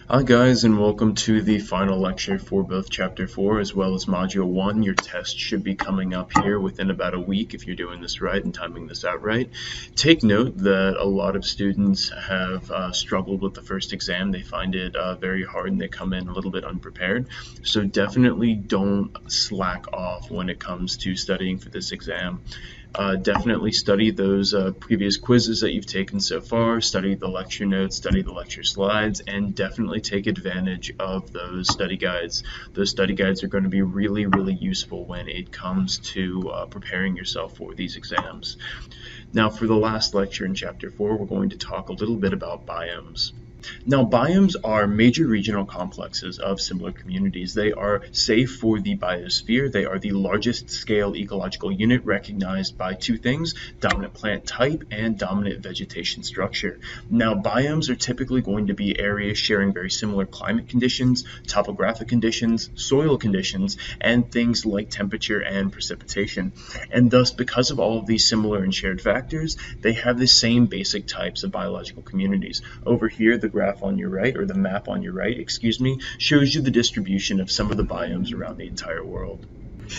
Hi guys, and welcome to the final lecture for both Chapter 4 as well as Module 1. Your test should be coming up here within about a week if you're doing this right and timing this out right. Take note that a lot of students have struggled with the first exam. They find it very hard and they come in a little bit unprepared. So definitely don't slack off when it comes to studying for this exam. Definitely study those previous quizzes that you've taken so far, study the lecture notes, study the lecture slides, and definitely take advantage of those study guides. Those study guides are going to be really useful when it comes to preparing yourself for these exams. Now, for the last lecture in Chapter 4, we're going to talk a little bit about biomes. Now, biomes are major regional complexes of similar communities. They are safe for the biosphere. They are the largest scale ecological unit recognized by two things: dominant plant type and dominant vegetation structure. Now, biomes are typically going to be areas sharing very similar climate conditions, topographic conditions, soil conditions, and things like temperature and precipitation. And thus, because of all of these similar and shared factors, they have the same basic types of biological communities. Over here, the graph on your right, or the map on your right, excuse me, shows you the distribution of some of the biomes around the entire world.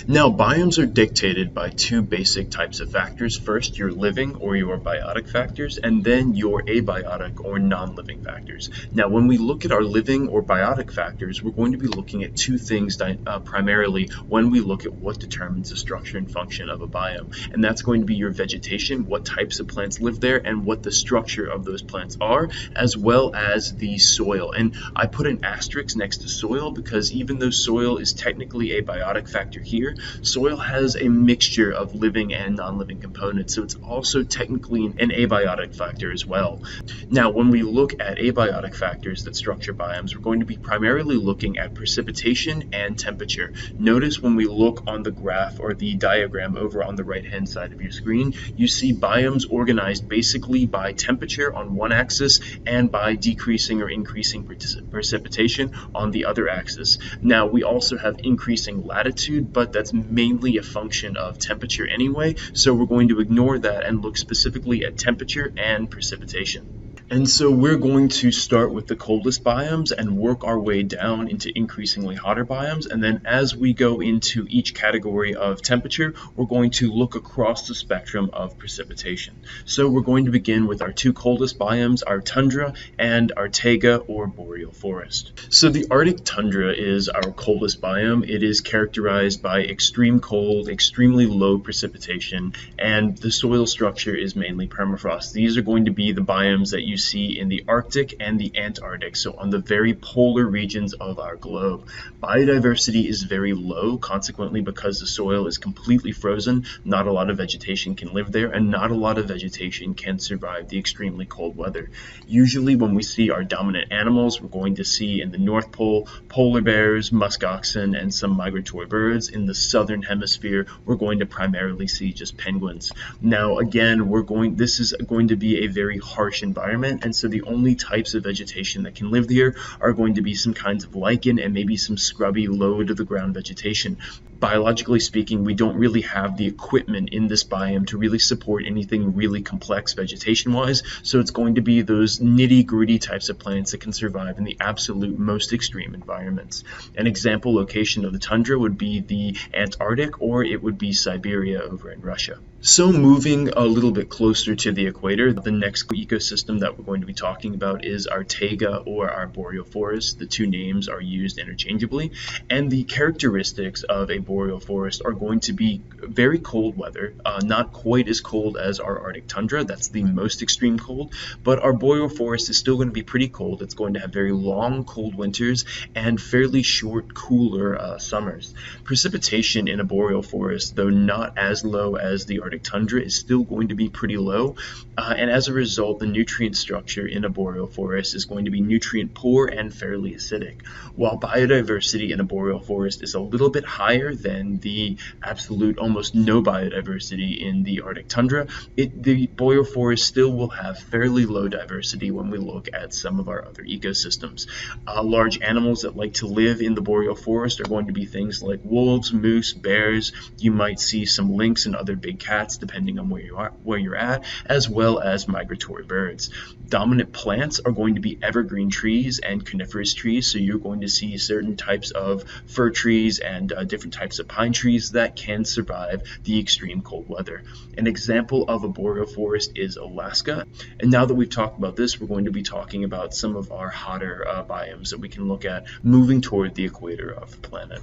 Now, biomes are dictated by two basic types of factors. First, your living or your biotic factors, and then your abiotic or non-living factors. Now, when we look at our living or biotic factors, we're going to be looking at two things primarily when we look at what determines the structure and function of a biome. And that's going to be your vegetation, what types of plants live there, and what the structure of those plants are, as well as the soil. And I put an asterisk next to soil because even though soil is technically a biotic factor here, soil has a mixture of living and non-living components, so it's also technically an abiotic factor as well. Now, when we look at abiotic factors that structure biomes, we're going to be primarily looking at precipitation and temperature. Notice when we look on the graph or the diagram over on the right-hand side of your screen, you see biomes organized basically by temperature on one axis and by decreasing or increasing precipitation on the other axis. Now, we also have increasing latitude, but that's mainly a function of temperature anyway, so we're going to ignore that and look specifically at temperature and precipitation. And so we're going to start with the coldest biomes and work our way down into increasingly hotter biomes. And then as we go into each category of temperature, we're going to look across the spectrum of precipitation. So we're going to begin with our two coldest biomes, our tundra and our taiga or boreal forest. So the Arctic tundra is our coldest biome. It is characterized by extreme cold, extremely low precipitation, and the soil structure is mainly permafrost. These are going to be the biomes that you see in the Arctic and the Antarctic, so on the very polar regions of our globe. Biodiversity is very low, consequently, because the soil is completely frozen, not a lot of vegetation can live there, and not a lot of vegetation can survive the extremely cold weather. Usually when we see our dominant animals, we're going to see in the North Pole, polar bears, musk oxen, and some migratory birds. In the southern hemisphere, we're going to primarily see just penguins. Now, again, this is going to be a very harsh environment, and so the only types of vegetation that can live here are going to be some kinds of lichen and maybe some scrubby, low to the ground vegetation. Biologically speaking, we don't really have the equipment in this biome to really support anything really complex vegetation-wise, so it's going to be those nitty-gritty types of plants that can survive in the absolute most extreme environments. An example location of the tundra would be the Antarctic, or it would be Siberia over in Russia. So moving a little bit closer to the equator, the next ecosystem that we're going to be talking about is our taiga or our boreal forest. The two names are used interchangeably, and the characteristics of a boreal forest are going to be very cold weather, not quite as cold as our Arctic tundra. That's the most extreme cold, but our boreal forest is still going to be pretty cold. It's going to have very long cold winters and fairly short cooler summers. Precipitation in a boreal forest, though not as low as the Arctic tundra, is still going to be pretty low, and as a result, the nutrient structure in a boreal forest is going to be nutrient poor and fairly acidic. While biodiversity in a boreal forest is a little bit higher than the absolute almost no biodiversity in the Arctic tundra. The boreal forest still will have fairly low diversity when we look at some of our other ecosystems. Large animals that like to live in the boreal forest are going to be things like wolves, moose, bears. You might see some lynx and other big cats depending on where you're at, as well as migratory birds. Dominant plants are going to be evergreen trees and coniferous trees, so you're going to see certain types of fir trees and different types of pine trees that can survive the extreme cold weather. An example of a boreal forest is Alaska. And now that we've talked about this, we're going to be talking about some of our hotter biomes that we can look at moving toward the equator of the planet.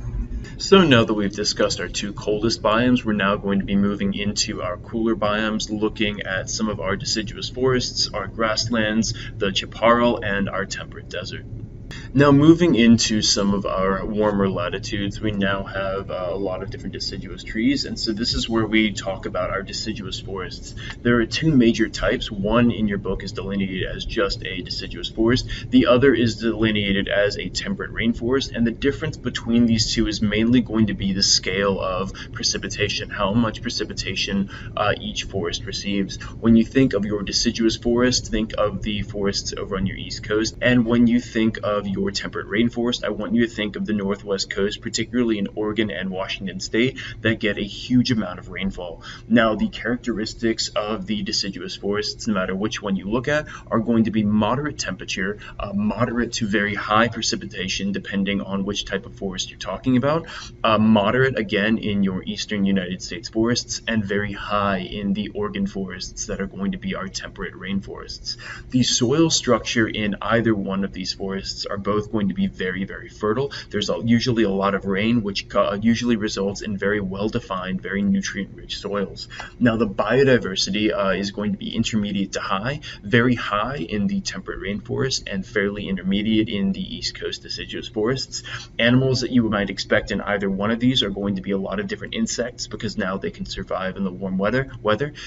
So now that we've discussed our two coldest biomes, we're now going to be moving into our cooler biomes, looking at some of our deciduous forests, our grasslands, the chaparral, and our temperate desert. Now moving into some of our warmer latitudes, we now have a lot of different deciduous trees, and so this is where we talk about our deciduous forests. There are two major types. One in your book is delineated as just a deciduous forest. The other is delineated as a temperate rainforest, and the difference between these two is mainly going to be the scale of precipitation, how much precipitation each forest receives. When you think of your deciduous forest, think of the forests over on your east coast, and when you think of your temperate rainforest, I want you to think of the northwest coast, particularly in Oregon and Washington state, that get a huge amount of rainfall. Now, the characteristics of the deciduous forests, no matter which one you look at, are going to be moderate temperature, moderate to very high precipitation, depending on which type of forest you're talking about, moderate again in your eastern United States forests, and very high in the Oregon forests that are going to be our temperate rainforests. The soil structure in either one of these forests are both going to be very, very fertile. There's usually a lot of rain, which usually results in very well-defined, very nutrient-rich soils. Now, the biodiversity is going to be intermediate to high, very high in the temperate rainforest, and fairly intermediate in the East Coast deciduous forests. Animals that you might expect in either one of these are going to be a lot of different insects, because now they can survive in the warm weather.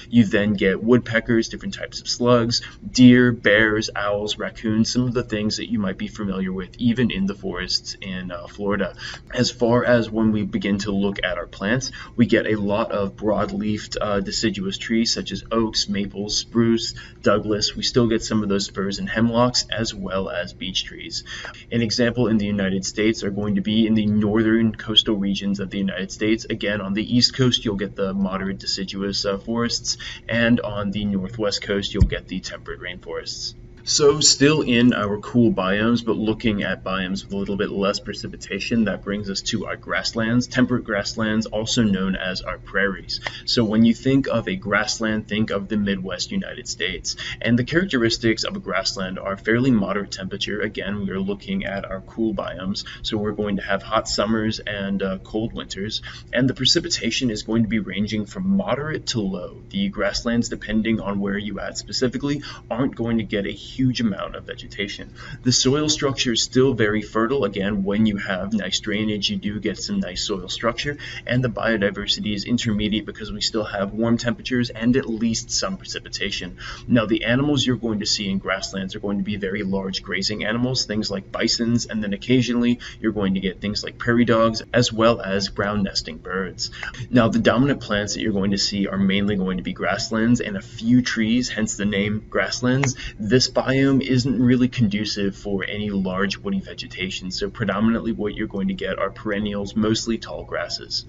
You then get woodpeckers, different types of slugs, deer, bears, owls, raccoons, some of the things that you might be familiar with even in the forests in Florida. As far as when we begin to look at our plants, we get a lot of broad-leafed deciduous trees such as oaks, maples, spruce, Douglas. We still get some of those firs and hemlocks, as well as beech trees. An example in the United States are going to be in the northern coastal regions of the United States. Again, on the east coast you'll get the moderate deciduous forests, and on the northwest coast you'll get the temperate rainforests. So still in our cool biomes, but looking at biomes with a little bit less precipitation, that brings us to our grasslands, temperate grasslands, also known as our prairies. So when you think of a grassland, think of the Midwest United States. And the characteristics of a grassland are fairly moderate temperature. Again, we're looking at our cool biomes, so we're going to have hot summers and cold winters. And the precipitation is going to be ranging from moderate to low. The grasslands, depending on where you at specifically, aren't going to get a huge amount of vegetation. The soil structure is still very fertile. Again, when you have nice drainage, you do get some nice soil structure, and the biodiversity is intermediate because we still have warm temperatures and at least some precipitation. Now, the animals you're going to see in grasslands are going to be very large grazing animals, things like bisons, and then occasionally you're going to get things like prairie dogs, as well as ground nesting birds. Now, the dominant plants that you're going to see are mainly going to be grasslands and a few trees, hence the name grasslands. This biome isn't really conducive for any large woody vegetation, so predominantly what you're going to get are perennials, mostly tall grasses.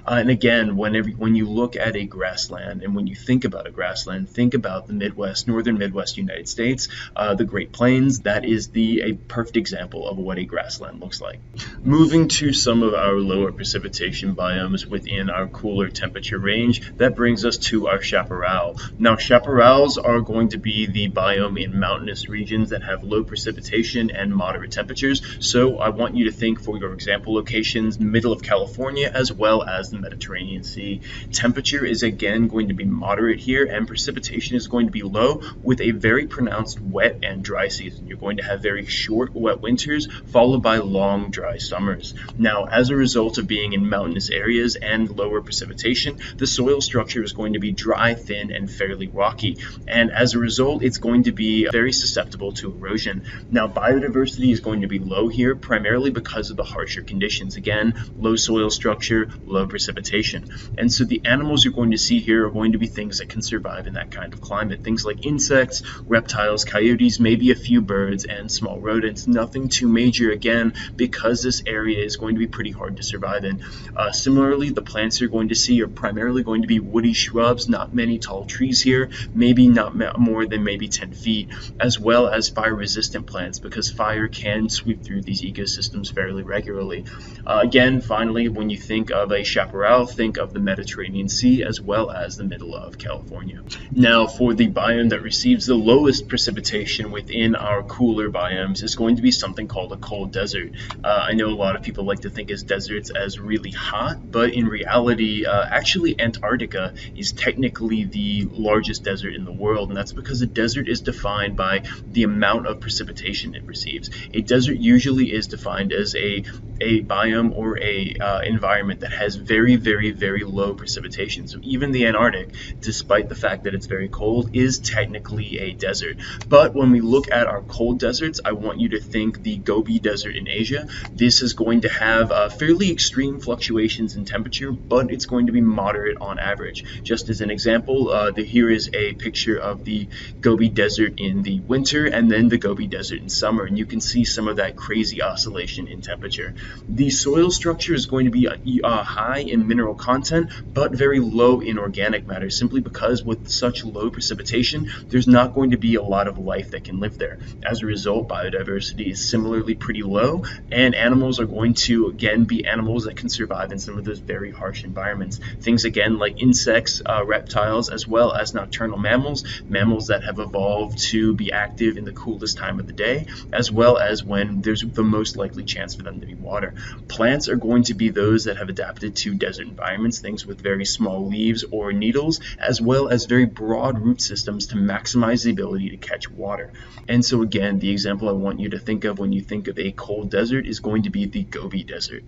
And again, when you look at a grassland, and when you think about a grassland, think about the Midwest, northern Midwest United States, the Great Plains. That is a perfect example of what a grassland looks like. Moving to some of our lower precipitation biomes within our cooler temperature range, that brings us to our chaparral. Now, chaparrals are going to be the biome in mountainous regions that have low precipitation and moderate temperatures. So I want you to think, for your example locations, middle of California as well as the Mediterranean Sea. Temperature is again going to be moderate here, and precipitation is going to be low with a very pronounced wet and dry season. You're going to have very short wet winters followed by long dry summers. Now, as a result of being in mountainous areas and lower precipitation, the soil structure is going to be dry, thin, and fairly rocky. And as a result, it's going to be very very susceptible to erosion. Now, biodiversity is going to be low here primarily because of the harsher conditions. Again, low soil structure, low precipitation. And so the animals you're going to see here are going to be things that can survive in that kind of climate. Things like insects, reptiles, coyotes, maybe a few birds, and small rodents. Nothing too major, again, because this area is going to be pretty hard to survive in. Similarly, the plants you're going to see are primarily going to be woody shrubs, not many tall trees here, maybe not more than maybe 10 feet, as well as fire-resistant plants, because fire can sweep through these ecosystems fairly regularly. Again, finally, when you think of a chaparral, think of the Mediterranean Sea as well as the middle of California. Now, for the biome that receives the lowest precipitation within our cooler biomes is going to be something called a cold desert. I know a lot of people like to think of deserts as really hot, but in reality, actually Antarctica is technically the largest desert in the world, and that's because a desert is defined by the amount of precipitation it receives. A desert usually is defined as a biome or a environment that has very, very, very low precipitation. So even the Antarctic, despite the fact that it's very cold, is technically a desert. But when we look at our cold deserts, I want you to think the Gobi Desert in Asia. This is going to have fairly extreme fluctuations in temperature, but it's going to be moderate on average. Just as an example, here is a picture of the Gobi Desert in the winter and then the Gobi Desert in summer, and you can see some of that crazy oscillation in temperature. The soil structure is going to be high in mineral content, but very low in organic matter, simply because with such low precipitation, there's not going to be a lot of life that can live there. As a result, biodiversity is similarly pretty low, and animals are going to, again, be animals that can survive in some of those very harsh environments. Things, again, like insects, reptiles, as well as nocturnal mammals, mammals that have evolved to be active in the coolest time of the day, as well as when there's the most likely chance for them to be water. Plants are going to be those that have adapted to desert environments, things with very small leaves or needles, as well as very broad root systems to maximize the ability to catch water. And so again, the example I want you to think of when you think of a cold desert is going to be the Gobi Desert.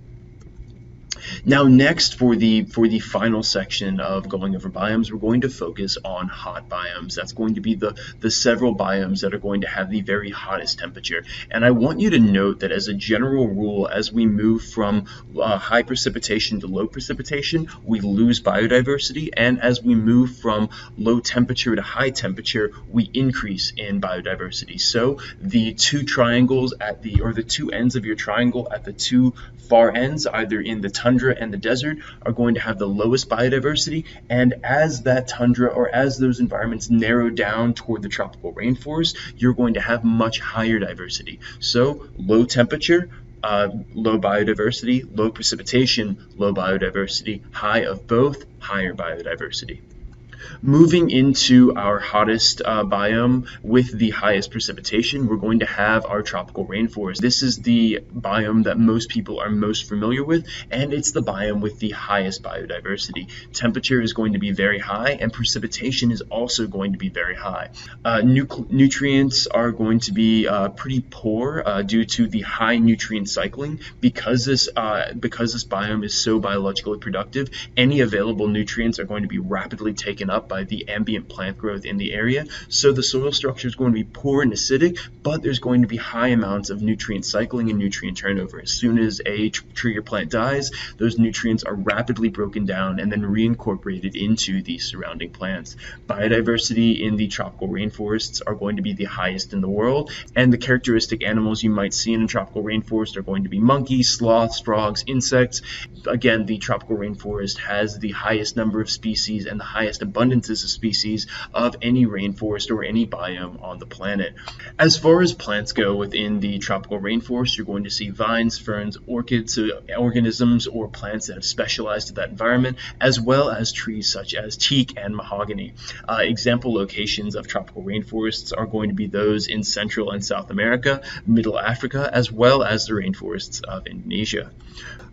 Now, next, for the final section of going over biomes, we're going to focus on hot biomes. That's going to be the several biomes that are going to have the very hottest temperature. And I want you to note that as a general rule, as we move from high precipitation to low precipitation, we lose biodiversity. And as we move from low temperature to high temperature, we increase in biodiversity. So the two triangles or the two ends of your triangle at the two far ends, either in the tundra and the desert, are going to have the lowest biodiversity, and as that tundra or as those environments narrow down toward the tropical rainforest, you're going to have much higher diversity. So low temperature, low biodiversity, low precipitation, low biodiversity, high of both, higher biodiversity. Moving into our hottest biome with the highest precipitation, we're going to have our tropical rainforest. This is the biome that most people are most familiar with, and it's the biome with the highest biodiversity. Temperature is going to be very high, and precipitation is also going to be very high. Nutrients are going to be pretty poor due to the high nutrient cycling. Because this biome is so biologically productive, any available nutrients are going to be rapidly taken up by the ambient plant growth in the area. So the soil structure is going to be poor and acidic, but there's going to be high amounts of nutrient cycling and nutrient turnover. As soon as a tree or plant dies, those nutrients are rapidly broken down and then reincorporated into the surrounding plants. Biodiversity in the tropical rainforests are going to be the highest in the world, and the characteristic animals you might see in a tropical rainforest are going to be monkeys, sloths, frogs, insects. Again, the tropical rainforest has the highest number of species and the highest abundances of species of any rainforest or any biome on the planet. As far as plants go within the tropical rainforest, you're going to see vines, ferns, orchids, organisms or plants that have specialized to that environment, as well as trees such as teak and mahogany. Example locations of tropical rainforests are going to be those in Central and South America, Middle Africa, as well as the rainforests of Indonesia.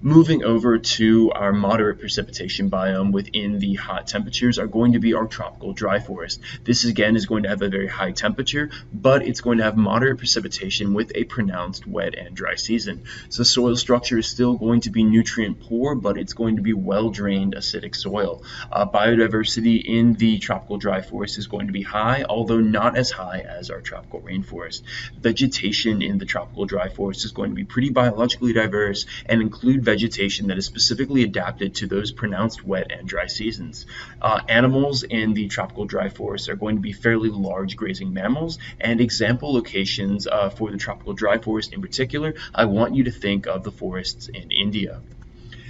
Moving over to our moderate precipitation biome within the hot temperatures are going to to be our tropical dry forest. This again is going to have a very high temperature, but it's going to have moderate precipitation with a pronounced wet and dry season. So soil structure is still going to be nutrient poor, but it's going to be well-drained acidic soil. Biodiversity in the tropical dry forest is going to be high, although not as high as our tropical rainforest. Vegetation in the tropical dry forest is going to be pretty biologically diverse and include vegetation that is specifically adapted to those pronounced wet and dry seasons. Animals in the tropical dry forest are going to be fairly large grazing mammals, and example locations for the tropical dry forest in particular, I want you to think of the forests in India.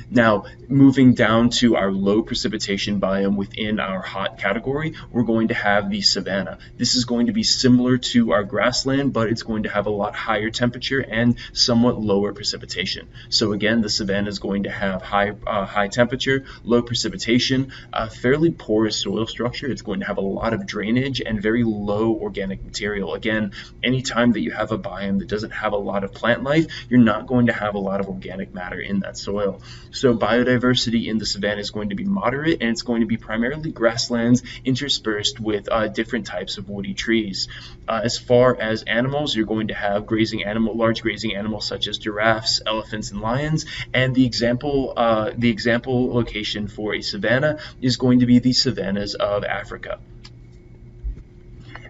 Now, moving down to our low precipitation biome within our hot category, we're going to have the savanna. This is going to be similar to our grassland, but it's going to have a lot higher temperature and somewhat lower precipitation. So again, the savanna is going to have high temperature, low precipitation, fairly porous soil structure. It's going to have a lot of drainage and very low organic material. Again, anytime that you have a biome that doesn't have a lot of plant life, you're not going to have a lot of organic matter in that soil. So biodiversity in the savanna is going to be moderate, and it's going to be primarily grasslands interspersed with different types of woody trees. As far as animals, you're going to have large grazing animals such as giraffes, elephants, and lions. And the example location for a savanna is going to be the savannas of Africa.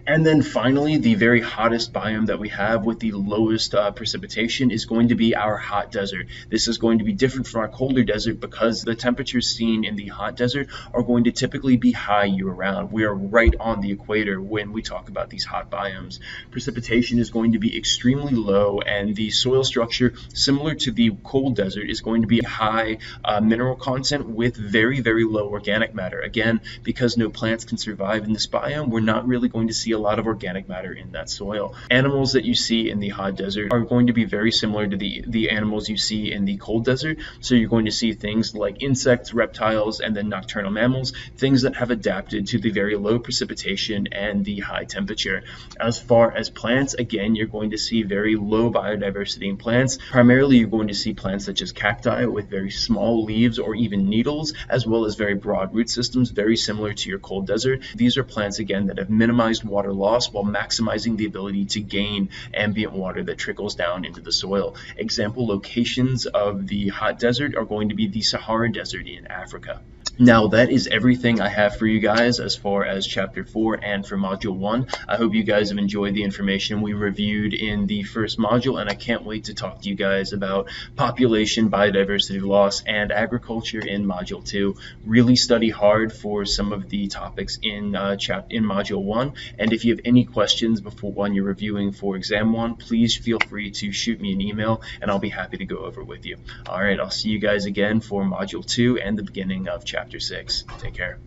And then finally, the very hottest biome that we have with the lowest precipitation is going to be our hot desert. This is going to be different from our colder desert because the temperatures seen in the hot desert are going to typically be high year-round. We are right on the equator when we talk about these hot biomes. Precipitation is going to be extremely low, and the soil structure, similar to the cold desert, is going to be high mineral content with very, very low organic matter. Again, because no plants can survive in this biome, we're not really going to see a lot of organic matter in that soil. Animals that you see in the hot desert are going to be very similar to the animals you see in the cold desert. So you're going to see things like insects, reptiles, and then nocturnal mammals, things that have adapted to the very low precipitation and the high temperature. As far as plants, again, you're going to see very low biodiversity in plants. Primarily, you're going to see plants such as cacti with very small leaves or even needles, as well as very broad root systems, very similar to your cold desert. These are plants, again, that have minimized water loss while maximizing the ability to gain ambient water that trickles down into the soil. Example locations of the hot desert are going to be the Sahara Desert in Africa. Now, that is everything I have for you guys as far as Chapter 4 and for Module 1. I hope you guys have enjoyed the information we reviewed in the first module, and I can't wait to talk to you guys about population, biodiversity loss, and agriculture in Module 2. Really study hard for some of the topics in Module 1, and if you have any questions when you're reviewing for Exam 1, please feel free to shoot me an email, and I'll be happy to go over with you. All right, I'll see you guys again for Module 2 and the beginning of Chapter 6. Take care.